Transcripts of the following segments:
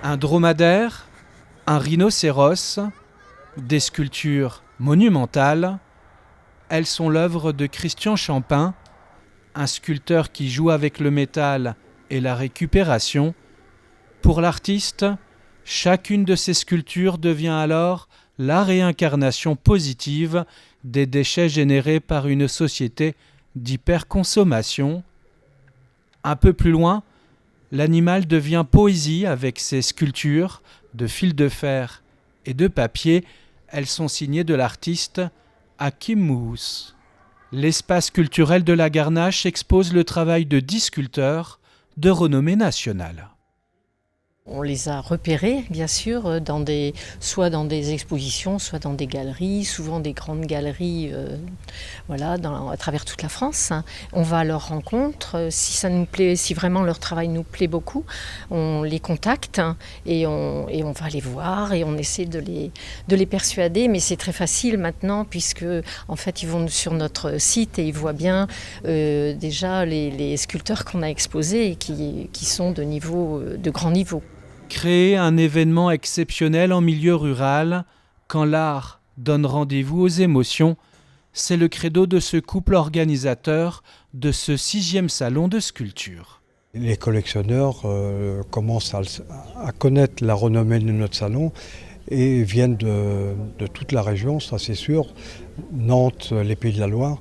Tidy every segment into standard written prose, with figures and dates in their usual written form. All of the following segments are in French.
Un dromadaire, un rhinocéros, des sculptures monumentales. Elles sont l'œuvre de Christian Champin, un sculpteur qui joue avec le métal et la récupération. Pour l'artiste, chacune de ces sculptures devient alors la réincarnation positive des déchets générés par une société d'hyperconsommation. Un peu plus loin, l'animal devient poésie avec ses sculptures de fil de fer et de papier. Elles sont signées de l'artiste Hakim Mous. L'espace culturel de la Garnache expose le travail de 10 sculpteurs de renommée nationale. On les a repérés, bien sûr, soit dans des expositions, soit dans des galeries, souvent des grandes galeries à travers toute la France. On va à leur rencontre. Si ça nous plaît, si vraiment leur travail nous plaît beaucoup, on les contacte et on va les voir et on essaie de les persuader. Mais c'est très facile maintenant puisque en fait, ils vont sur notre site et ils voient bien déjà les sculpteurs qu'on a exposés et qui sont de grand niveau. Créer un événement exceptionnel en milieu rural, quand l'art donne rendez-vous aux émotions, c'est le credo de ce couple organisateur de ce 6e salon de sculpture. Les collectionneurs commencent à connaître la renommée de notre salon et viennent de toute la région, ça c'est sûr, Nantes, les Pays de la Loire,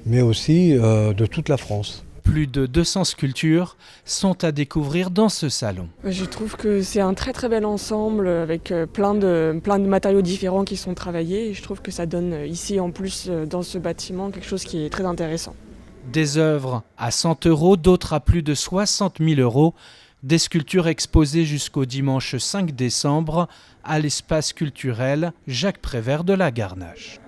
mais aussi de toute la France. Plus de 200 sculptures sont à découvrir dans ce salon. Je trouve que c'est un très très bel ensemble avec plein de matériaux différents qui sont travaillés. Et je trouve que ça donne ici en plus dans ce bâtiment quelque chose qui est très intéressant. Des œuvres à 100 €, d'autres à plus de 60 000 €. Des sculptures exposées jusqu'au dimanche 5 décembre à l'espace culturel Jacques Prévert de la Garnache.